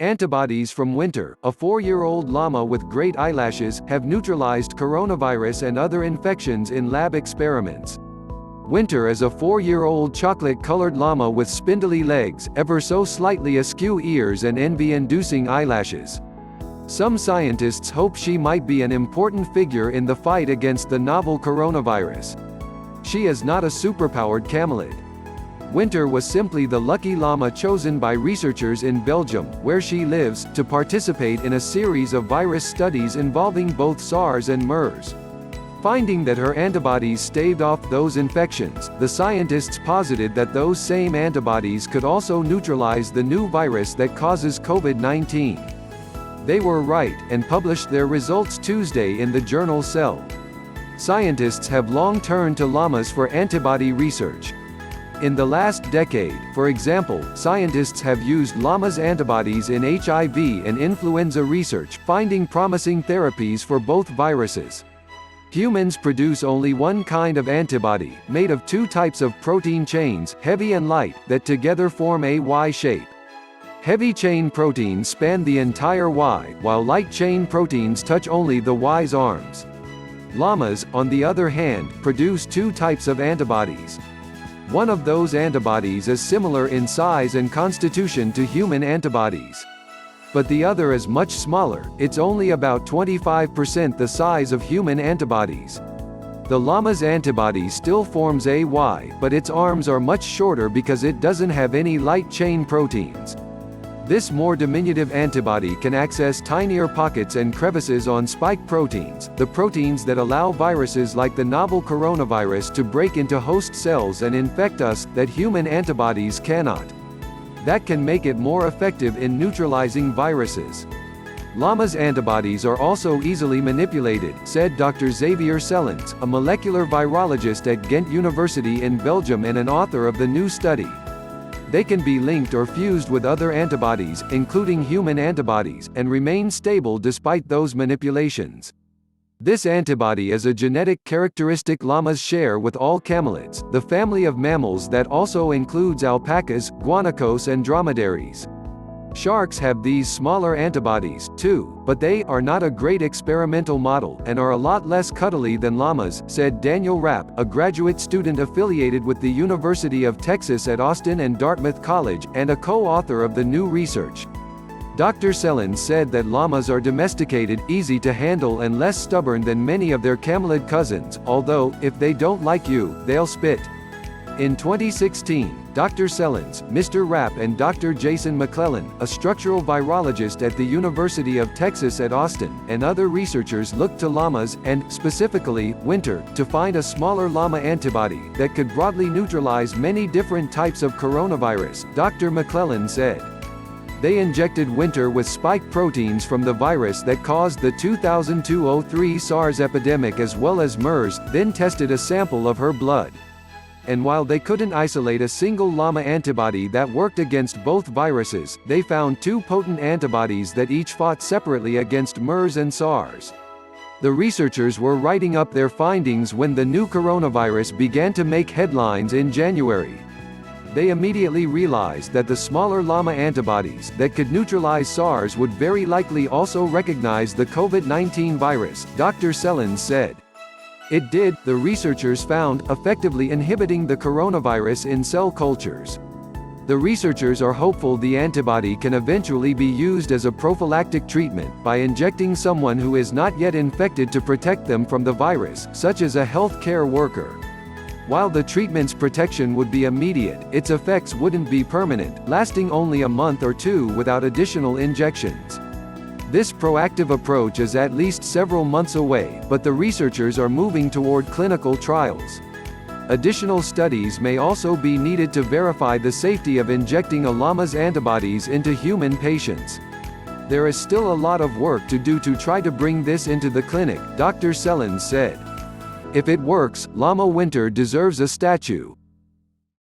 Antibodies from Winter, a 4-year-old llama with great eyelashes, have neutralized coronavirus and other infections in lab experiments. Winter is a 4-year-old chocolate-colored llama with spindly legs, ever so slightly askew ears and envy-inducing eyelashes. Some scientists hope she might be an important figure in the fight against the novel coronavirus. She is not a superpowered camelid. Winter was simply the lucky llama chosen by researchers in Belgium, where she lives, to participate in a series of virus studies involving both SARS and MERS. Finding that her antibodies staved off those infections, the scientists posited that those same antibodies could also neutralize the new virus that causes COVID-19. They were right, and published their results Tuesday in the journal Cell. Scientists have long turned to llamas for antibody research. In the last decade, for example, scientists have used llamas' antibodies in HIV and influenza research, finding promising therapies for both viruses. Humans produce only one kind of antibody, made of two types of protein chains, heavy and light, that together form a Y shape. Heavy chain proteins span the entire Y, while light chain proteins touch only the Y's arms. Llamas, on the other hand, produce two types of antibodies. One of those antibodies is similar in size and constitution to human antibodies. But the other is much smaller, it's only about 25% the size of human antibodies. The llama's antibody still forms a Y, but its arms are much shorter because it doesn't have any light chain proteins. This more diminutive antibody can access tinier pockets and crevices on spike proteins, the proteins that allow viruses like the novel coronavirus to break into host cells and infect us, that human antibodies cannot. That can make it more effective in neutralizing viruses. Llamas' antibodies are also easily manipulated, said Dr. Xavier Sellens, a molecular virologist at Ghent University in Belgium and an author of the new study. They can be linked or fused with other antibodies, including human antibodies, and remain stable despite those manipulations. This antibody is a genetic characteristic llamas share with all camelids, the family of mammals that also includes alpacas, guanacos and dromedaries. Sharks have these smaller antibodies, too, but they are not a great experimental model, and are a lot less cuddly than llamas, said Daniel Rapp, a graduate student affiliated with the University of Texas at Austin and Dartmouth College, and a co-author of the new research. Dr. Sellens said that llamas are domesticated, easy to handle and less stubborn than many of their camelid cousins, although, if they don't like you, they'll spit. In 2016, Dr. Sellens, Mr. Rapp and Dr. Jason McClellan, a structural virologist at the University of Texas at Austin, and other researchers looked to llamas, and, specifically, Winter, to find a smaller llama antibody that could broadly neutralize many different types of coronavirus, Dr. McClellan said. They injected Winter with spike proteins from the virus that caused the 2002-03 SARS epidemic as well as MERS, then tested a sample of her blood. And while they couldn't isolate a single llama antibody that worked against both viruses, they found two potent antibodies that each fought separately against MERS and SARS. The researchers were writing up their findings when the new coronavirus began to make headlines in January. They immediately realized that the smaller llama antibodies that could neutralize SARS would very likely also recognize the COVID-19 virus, Dr. Sellens said. It did, the researchers found, effectively inhibiting the coronavirus in cell cultures. The researchers are hopeful the antibody can eventually be used as a prophylactic treatment, by injecting someone who is not yet infected to protect them from the virus, such as a health-care worker. While the treatment's protection would be immediate, its effects wouldn't be permanent, lasting only a month or two without additional injections. This proactive approach is at least several months away, but the researchers are moving toward clinical trials. Additional studies may also be needed to verify the safety of injecting a llama's antibodies into human patients. There is still a lot of work to do to try to bring this into the clinic, Dr. Sellens said. If it works, Llama Winter deserves a statue.